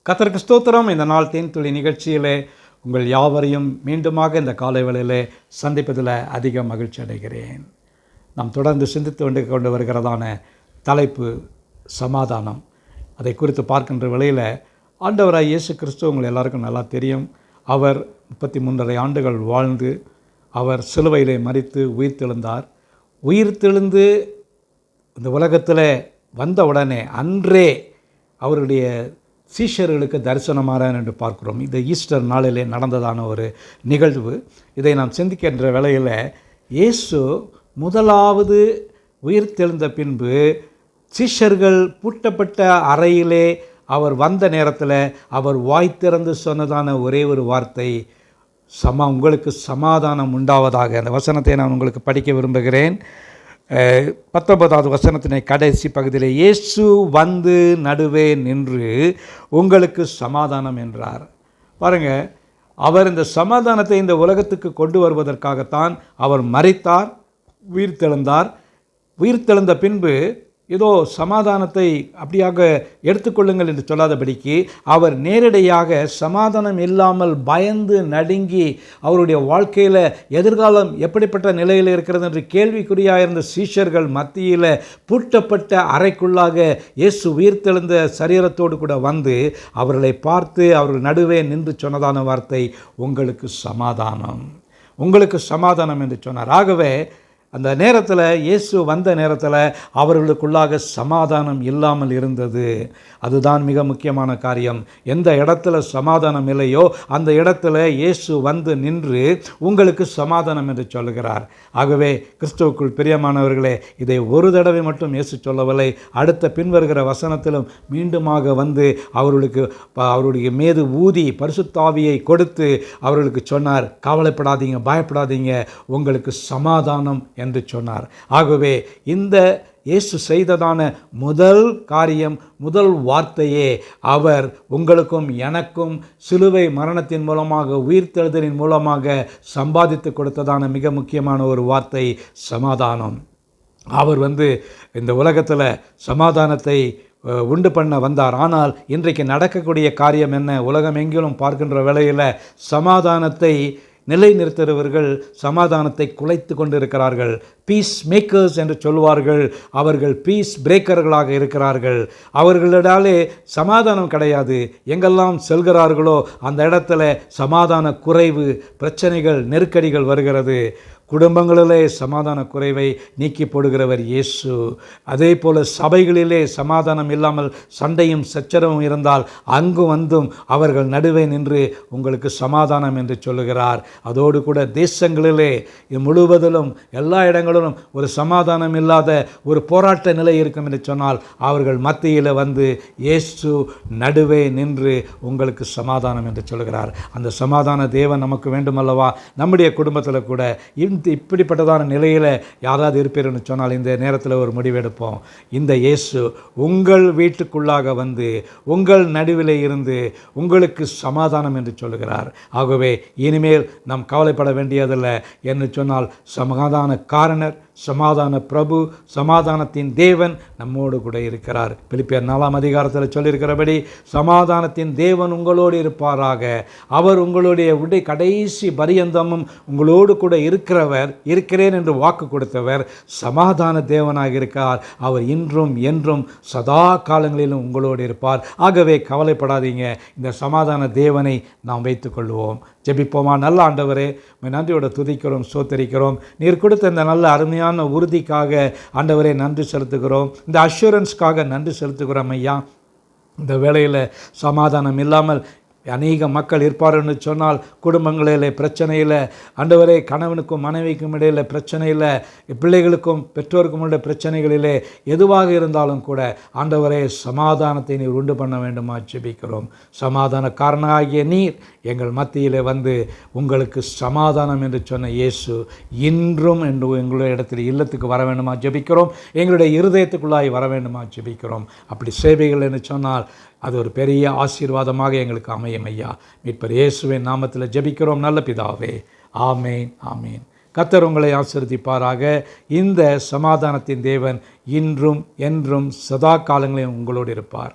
கர்த்தருக்கு ஸ்தோத்திரம். இந்த நாள் தேன்துளி நிகழ்ச்சியிலே உங்கள் யாவரையும் மீண்டுமாக இந்த காலை வேளையிலே சந்திப்பதில் அதிக மகிழ்ச்சி அடைகிறேன். நாம் தொடர்ந்து சிந்தித்து கொண்டு வருகிறதான தலைப்பு சமாதானம். அதை குறித்து பார்க்கின்ற வேளையில் ஆண்டவராய் இயேசு கிறிஸ்து உங்கள் எல்லாருக்கும் நல்லா தெரியும். அவர் 33.5 ஆண்டுகள் வாழ்ந்து அவர் சிலுவையிலே மரித்து உயிர்த்தெழுந்தார். உயிர்த்தெழுந்து இந்த உலகத்தில் வந்த உடனே அன்றே அவருடைய சீஷர்களுக்கு தரிசனமாறார் என்று பார்க்கிறோம். இந்த ஈஸ்டர் நாளிலே நடந்ததான ஒரு நிகழ்வு. இதை நாம் சிந்திக்கின்ற வேளையில் இயேசு முதலாவது உயிர்த்தெழுந்த பின்பு சீஷர்கள் பூட்டப்பட்ட அறையிலே அவர் வந்த நேரத்தில் அவர் வாய் திறந்து சொன்னதான ஒரே ஒரு வார்த்தை, உங்களுக்கு சமாதானம் உண்டாவதாக. அந்த வசனத்தை நான் உங்களுக்கு படிக்க விரும்புகிறேன். 19வது வசனத்தினை கடைசி பகுதியில், இயேசு வந்து நடுவே நின்று உங்களுக்கு சமாதானம் என்றார். பாருங்கள், அவர் இந்த சமாதானத்தை இந்த உலகத்துக்கு கொண்டு வருவதற்காகத்தான் அவர் மரித்தார், உயிர்த்தெழுந்தார். உயிர்த்தெழுந்த பின்பு ஏதோ சமாதானத்தை அப்படியாக எடுத்துக்கொள்ளுங்கள் என்று சொல்லாதபடிக்கு அவர் நேரடியாக சமாதானம் இல்லாமல் பயந்து நடுங்கி அவருடைய வாழ்க்கையில் எதிர்காலம் எப்படிப்பட்ட நிலையில் இருக்கிறது என்று கேள்விக்குறியாக இருந்த சீஷர்கள் மத்தியில் பூட்டப்பட்ட அறைக்குள்ளாக இயேசு உயிர்த்தெழுந்த சரீரத்தோடு கூட வந்து அவர்களை பார்த்து அவர்கள் நடுவே நின்று சொன்னதான வார்த்தை, உங்களுக்கு சமாதானம், உங்களுக்கு சமாதானம் என்று சொன்னார். ஆகவே அந்த நேரத்தில் இயேசு வந்த நேரத்தில் அவர்களுக்குள்ளாக சமாதானம் இல்லாமல் இருந்தது. அதுதான் மிக முக்கியமான காரியம். எந்த இடத்துல சமாதானம் இல்லையோ அந்த இடத்துல இயேசு வந்து நின்று உங்களுக்கு சமாதானம் என்று சொல்லுகிறார். ஆகவே கிறிஸ்துவுக்குள் பிரியமானவர்களே, இதை ஒரு தடவை மட்டும் இயேசு சொல்லவில்லை. அடுத்த பின்வருகிற வசனத்திலும் மீண்டுமாக வந்து அவருடைய மீது ஊதி பரிசுத்தாவியை கொடுத்து அவர்களுக்கு சொன்னார், கவலைப்படாதீங்க, பயப்படாதீங்க, உங்களுக்கு சமாதானம் என்று சொன்னார். ஆகவே இந்த இயேசு செய்ததான முதல் காரியம், முதல் வார்த்தையே அவர் உங்களுக்கும் எனக்கும் சிலுவை மரணத்தின் மூலமாக உயிர்த்தெழுதலின் மூலமாக சம்பாதித்து கொடுத்ததான மிக முக்கியமான ஒரு வார்த்தை, சமாதானம். அவர் இந்த உலகத்தில் சமாதானத்தை உண்டு பண்ண வந்தார். ஆனால் இன்றைக்கு நடக்கக்கூடிய காரியம் என்ன? உலகம் எங்கிலும் பார்க்கின்ற வேளையில் சமாதானத்தை நிலைநிறுத்துகிறவர்கள் சமாதானத்தை குலைத்து கொண்டு இருக்கிறார்கள். பீஸ் மேக்கர்ஸ் என்று சொல்வார்கள். அவர்கள் பீஸ் பிரேக்கர்களாக இருக்கிறார்கள். அவர்களிடாலே சமாதானம் கிடையாது. எங்கெல்லாம் செல்கிறார்களோ அந்த இடத்துல சமாதான குறைவு, பிரச்சனைகள், நெருக்கடிகள் வருகிறது. குடும்பங்களிலே சமாதான குறைவை நீக்கி போடுகிறவர் இயேசு. அதே போல் சபைகளிலே சமாதானம் இல்லாமல் சண்டையும் சச்சரவும் இருந்தால் அங்கும் வந்தும் அவர்கள் நடுவே நின்று உங்களுக்கு சமாதானம் என்று சொல்லுகிறார். அதோடு கூட தேசங்களிலே முழுவதிலும் எல்லா இடங்களிலும் ஒரு சமாதானம் இல்லாத ஒரு போராட்ட நிலை இருக்கும் என்று சொன்னால் அவர்கள் மத்தியில் வந்து இயேசு நடுவே நின்று உங்களுக்கு சமாதானம் என்று சொல்லுகிறார். அந்த சமாதான தேவன் நமக்கு வேண்டுமல்லவா? நம்முடைய குடும்பத்தில் கூட இப்படிப்பட்டதான நிலையில் யாராவது இருப்பீர்னு சொன்னால் இந்த நேரத்தில் ஒரு முடிவெடுப்போம். இந்த இயேசு உங்கள் வீட்டுக்குள்ளாக வந்து உங்கள் நடுவிலே இருந்து உங்களுக்கு சமாதானம் என்று சொல்லுகிறார். ஆகவே இனிமேல் நாம் கவலைப்பட வேண்டியதில்லை என்று சொன்னால் சமாதான காரணர், சமாதான பிரபு, சமாதானத்தின் தேவன் நம்மோடு கூட இருக்கிறார். பிலிப்பியர் 4ஆம் அதிகாரத்தில் சொல்லியிருக்கிறபடி சமாதானத்தின் தேவன் உங்களோடு இருப்பாராக. அவர் உங்களுடைய கடைசி பரியந்தமும் உங்களோடு கூட இருக்கிறேன் என்று வாக்கு கொடுத்தவர் சமாதான தேவனாக இருக்கிறார். அவர் இன்றும் என்றும் சதா காலங்களிலும் உங்களோடு இருப்பார். ஆகவே கவலைப்படாதீங்க. இந்த சமாதான தேவனை நாம் வைத்துக் கொள்வோம். ஜெபிப்போமா? நல்ல ஆண்டவரே, நன்றியோட துதிக்கிறோம், ஸ்தோத்திரிக்கிறோம். நீர் கொடுத்த இந்த நல்ல அருமையான உறுதிக்காக ஆண்டவரே நன்றி செலுத்துகிறோம். இந்த அஷூரன்ஸ்க்காக நன்றி செலுத்துகிறோம் ஐயா. இந்த வேளையில் சமாதானம் இல்லாமல் அநேக மக்கள் இருப்பார்னு சொன்னால் குடும்பங்களில் பிரச்சனையில், ஆண்டவரே கணவனுக்கும் மனைவிக்கும் இடையில் பிரச்சனையில், பிள்ளைகளுக்கும் பெற்றோருக்கும் உள்ள பிரச்சனைகளிலே எதுவாக இருந்தாலும் கூட ஆண்டவரே சமாதானத்தை நீர் உண்டு பண்ண வேண்டுமா ஜெபிக்கிறோம். சமாதான காரணமாகிய நீர் எங்கள் மத்தியில் வந்து உங்களுக்கு சமாதானம் என்று சொன்ன இயேசு இன்றும் என்று எங்களுடைய இடத்தில் இல்லத்துக்கு வர வேண்டுமா ஜெபிக்கிறோம். எங்களுடைய இருதயத்துக்குள்ளாய் வர வேண்டுமா ஜெபிக்கிறோம். அப்படி சேவைகள் என்று சொன்னால் அது ஒரு பெரிய ஆசீர்வாதமாக எங்களுக்கு அமையும் ஐயா. மீட்பர் இயேசுவின் நாமத்தில் ஜெபிக்கிறோம் நல்ல பிதாவே. ஆமேன், ஆமேன். கர்த்தர் உங்களை ஆசீர்வதிப்பாராக. இந்த சமாதானத்தின் தேவன் இன்றும் என்றும் சதா காலங்களிலும் உங்களோடு இருப்பார்.